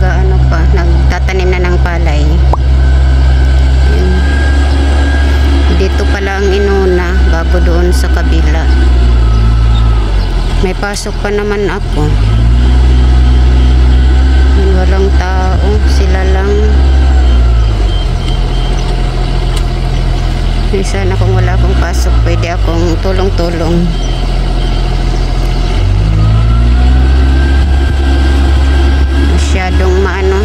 nag-ano pa, nagtatanim na ng palay. Ayan. Dito pala ang inuna bago doon sa kabila. May pasok pa naman ako. Walang tao, sila lang. Sana kung wala akong pasok, pwede akong tulong-tulong. Masyadong maano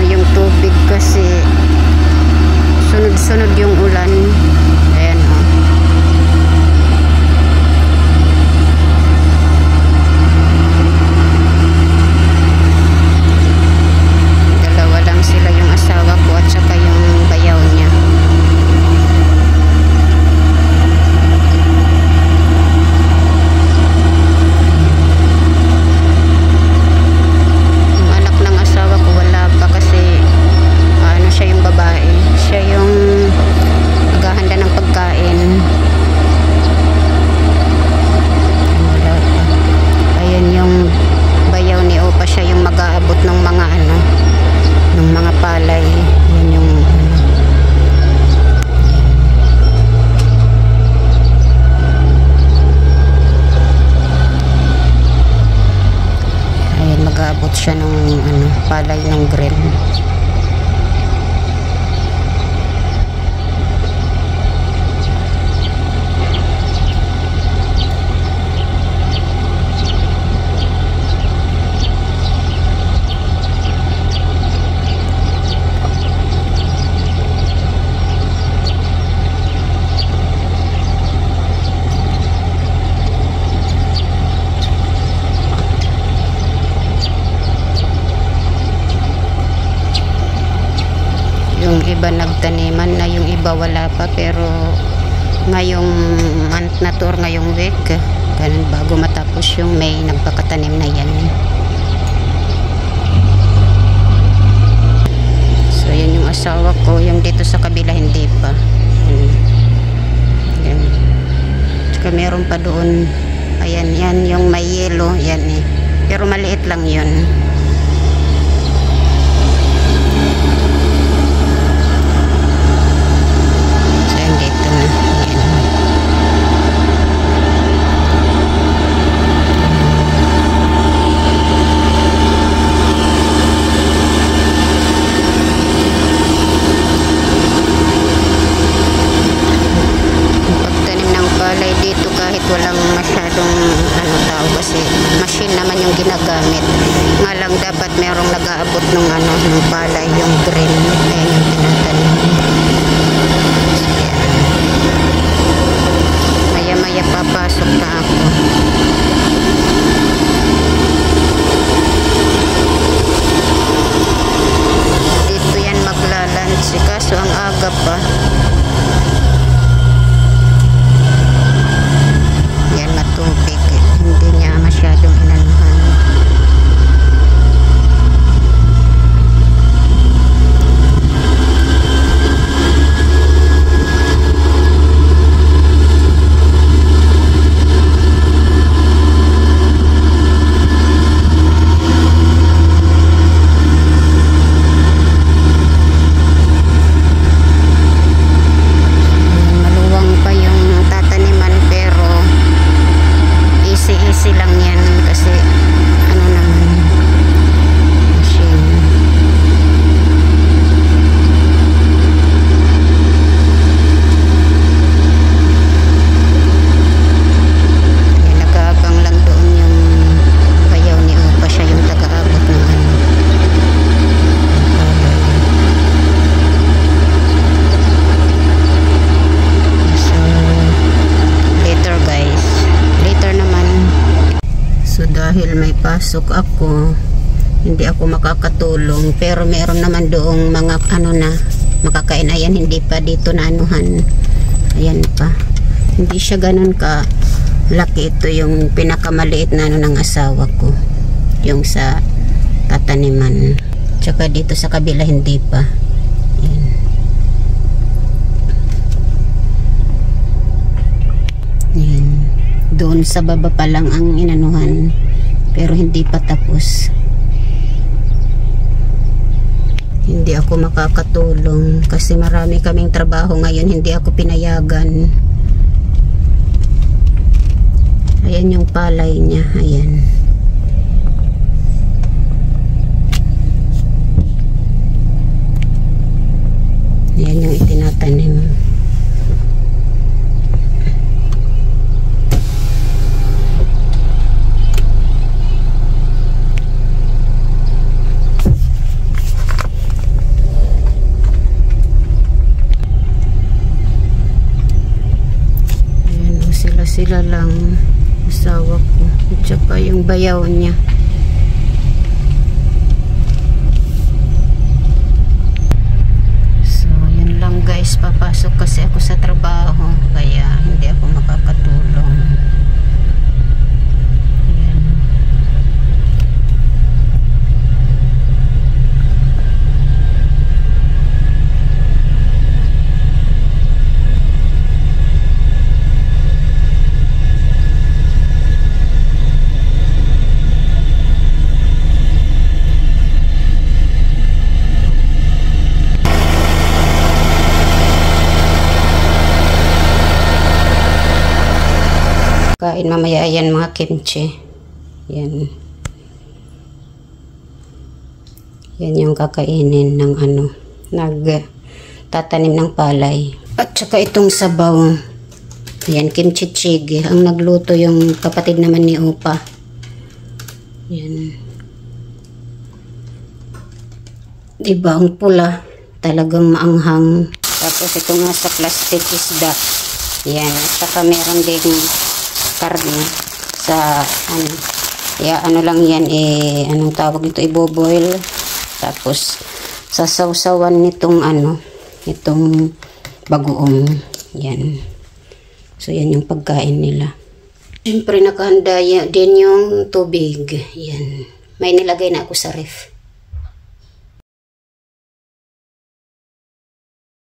yung tubig kasi sunod-sunod yung ulan. Ayan o. Dalawa lang sila, yung asawa ko at saka yung bayaw niya. Mag-aabot siya ng palay ng grill. Yung iba nagtaniman na, yung iba wala pa, pero ngayong month na to or ngayong week, ganun, bago matapos yung May, nagpakatanim na yan. So yan yung asawa ko, yung dito sa kabila hindi pa. Yan. Tsaka meron pa doon, ayan, yan yung may yellow, yan eh, pero maliit lang yun. Walang masyadong tao kasi machine naman yung ginagamit. Nga lang dapat merong nag-aabot ng ng palay, yung grill. Ayan yung tinatanim. Maya-maya papasok na ako. Dito yan maglalunch kaso ang aga pa. Tubig, hindi niya masyadong inanuhan. Maluwang pa yung tataniman, pero easy lang yan kasi naman machine. Ay, nag-aabang lang doon yung bayaw ni Opa, siya yung taga-abot ng So later guys, later naman. So dahil may pasok ako, hindi ako makakatulong, pero meron naman doong mga makakain. Ayan, hindi pa dito na anuhan. Ayan pa, hindi siya ganun ka laki. Ito yung pinakamaliit na ng asawa ko, yung sa tataniman. Tsaka dito sa kabila hindi pa. Ayan. Ayan. Doon sa baba pa lang ang inanuhan, pero hindi pa tapos. hindi ako makakatulong kasi marami kaming trabaho ngayon, hindi ako pinayagan. Ayan yung palay niya, ayan. Ayan yung itinatanim. Sila lang, asawa ko at saka yung bayaw niya. So yun lang guys, papasok kasi ako sa trabaho kaya hindi ako makakatulong. Ayan. Kain mamaya yan mga kimchi. Yan. Yan yung kakainin ng nagtatanim ng palay. At saka itong sabaw. Yan, kimchi chigi. Ang nagluto yung kapatid naman ni Opa. Yan. Diba, ang pula. Talagang maanghang. Tapos itong nasa plastic isda. Yan. At saka meron ding karne sa lang yan anong tawag nito, iboboil, tapos sasawsawan nitong itong bagoong. Yan. So yan yung pagkain nila. Siyempre nakahanda din yung tubig. Yan. May nilagay na ako sa ref.